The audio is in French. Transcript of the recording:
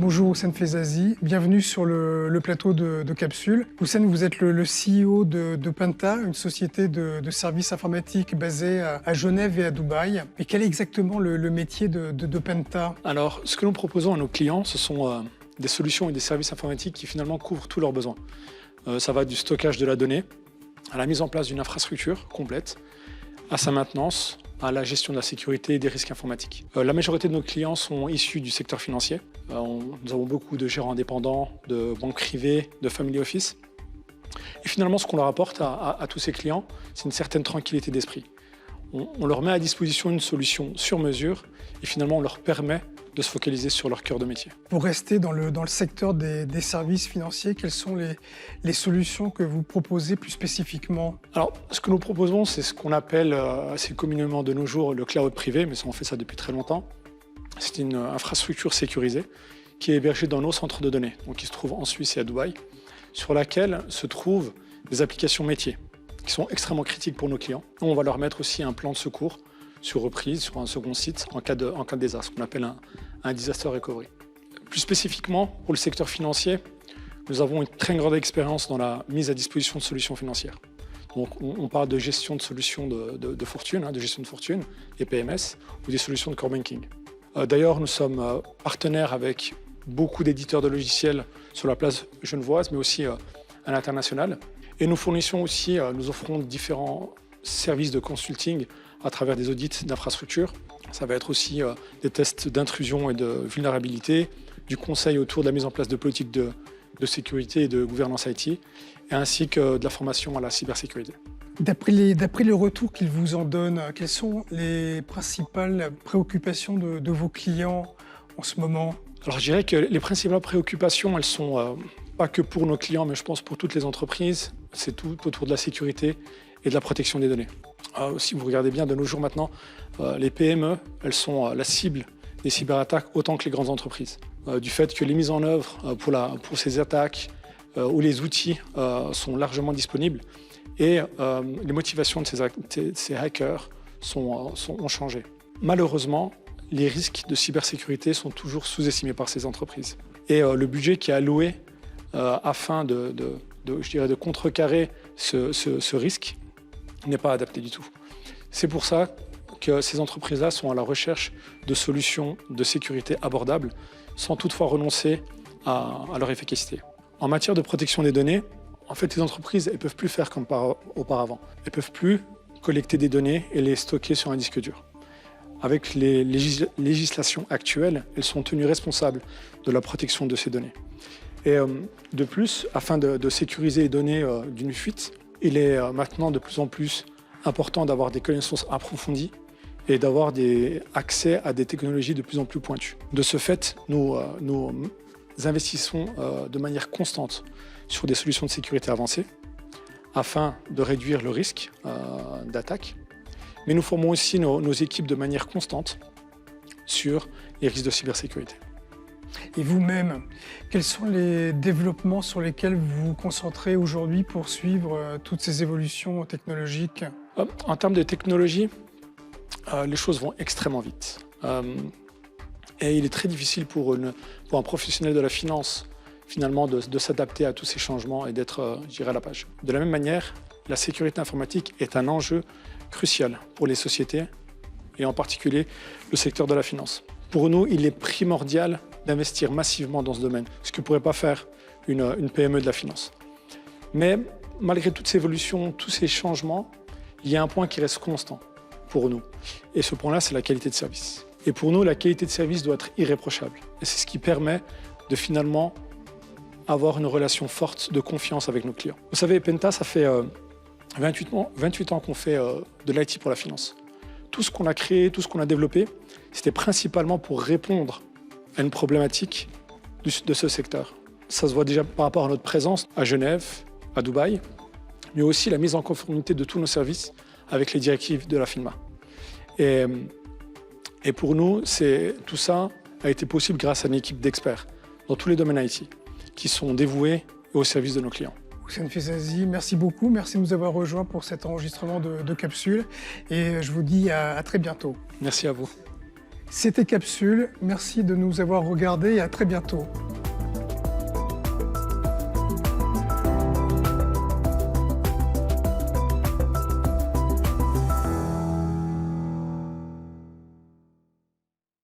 Bonjour Houssen Fezazi, bienvenue sur le plateau de Capsule. Houssen, vous êtes le CEO de Penta, une société de services informatiques basée à Genève et à Dubaï. Et quel est exactement le métier de Penta? Alors, ce que nous proposons à nos clients, ce sont des solutions et des services informatiques qui finalement couvrent tous leurs besoins. Ça va du stockage de la donnée, à la mise en place d'une infrastructure complète, à sa maintenance, à la gestion de la sécurité et des risques informatiques. La majorité de nos clients sont issus du secteur financier. Nous avons beaucoup de gérants indépendants, de banques privées, de family office. Et finalement, ce qu'on leur apporte à tous ces clients, c'est une certaine tranquillité d'esprit. On leur met à disposition une solution sur mesure et finalement, on leur permet de se focaliser sur leur cœur de métier. Pour rester dans le secteur des services financiers, quelles sont les solutions que vous proposez plus spécifiquement? Alors, ce que nous proposons, c'est ce qu'on appelle assez communément de nos jours le cloud privé, mais ça, on fait ça depuis très longtemps. C'est une infrastructure sécurisée qui est hébergée dans nos centres de données, donc qui se trouve en Suisse et à Dubaï, sur laquelle se trouvent des applications métiers qui sont extrêmement critiques pour nos clients. On va leur mettre aussi un plan de secours sur reprise, sur un second site, en cas de désastre, ce qu'on appelle un disaster recovery. Plus spécifiquement, pour le secteur financier, nous avons une très grande expérience dans la mise à disposition de solutions financières. Donc, on parle de gestion de solutions de fortune, de gestion de fortune, des PMS, ou des solutions de core banking. D'ailleurs, nous sommes partenaires avec beaucoup d'éditeurs de logiciels sur la place genevoise, mais aussi à l'international. Et nous fournissons aussi, nous offrons différents services de consulting à travers des audits d'infrastructures. Ça va être aussi des tests d'intrusion et de vulnérabilité, du conseil autour de la mise en place de politiques de sécurité et de gouvernance IT, et ainsi que de la formation à la cybersécurité. D'après les retours qu'ils vous en donnent, quelles sont les principales préoccupations de vos clients en ce moment? Alors je dirais que les principales préoccupations, elles sont pas que pour nos clients, mais je pense pour toutes les entreprises. C'est tout autour de la sécurité et de la protection des données. Si vous regardez bien de nos jours maintenant, les PME, elles sont la cible des cyberattaques autant que les grandes entreprises. Du fait que les mises en œuvre pour ces attaques ou les outils sont largement disponibles et les motivations de ces hackers ont changé. Malheureusement, les risques de cybersécurité sont toujours sous-estimés par ces entreprises. Et le budget qui est alloué afin de contrecarrer ce risque n'est pas adapté du tout. C'est pour ça que ces entreprises-là sont à la recherche de solutions de sécurité abordables, sans toutefois renoncer à leur efficacité. En matière de protection des données, en fait, les entreprises ne peuvent plus faire comme auparavant. Elles ne peuvent plus collecter des données et les stocker sur un disque dur. Avec les législations actuelles, elles sont tenues responsables de la protection de ces données. Et de plus, afin de sécuriser les données d'une fuite, il est maintenant de plus en plus important d'avoir des connaissances approfondies et d'avoir accès à des technologies de plus en plus pointues. De ce fait, nous investissons de manière constante sur des solutions de sécurité avancées afin de réduire le risque d'attaque. Mais nous formons aussi nos équipes de manière constante sur les risques de cybersécurité. Et vous-même, quels sont les développements sur lesquels vous vous concentrez aujourd'hui pour suivre toutes ces évolutions technologiques? En termes de technologie, les choses vont extrêmement vite. Et il est très difficile pour un professionnel de la finance, finalement, de s'adapter à tous ces changements et d'être, à la page. De la même manière, la sécurité informatique est un enjeu crucial pour les sociétés, et en particulier le secteur de la finance. Pour nous, il est primordial d'investir massivement dans ce domaine, ce que ne pourrait pas faire une PME de la finance. Mais malgré toutes ces évolutions, tous ces changements, il y a un point qui reste constant pour nous. Et ce point-là, c'est la qualité de service. Et pour nous, la qualité de service doit être irréprochable. Et c'est ce qui permet de finalement avoir une relation forte de confiance avec nos clients. Vous savez, Penta, ça fait 28 ans qu'on fait de l'IT pour la finance. Tout ce qu'on a créé, tout ce qu'on a développé, c'était principalement pour répondre à une problématique de ce secteur. Ça se voit déjà par rapport à notre présence à Genève, à Dubaï, mais aussi la mise en conformité de tous nos services avec les directives de la FINMA. Et pour nous, tout ça a été possible grâce à une équipe d'experts dans tous les domaines IT qui sont dévoués au service de nos clients. Houssen Fezazi, merci beaucoup. Merci de nous avoir rejoints pour cet enregistrement de Capsule. Et je vous dis à très bientôt. Merci à vous. C'était Capsule, merci de nous avoir regardés et à très bientôt.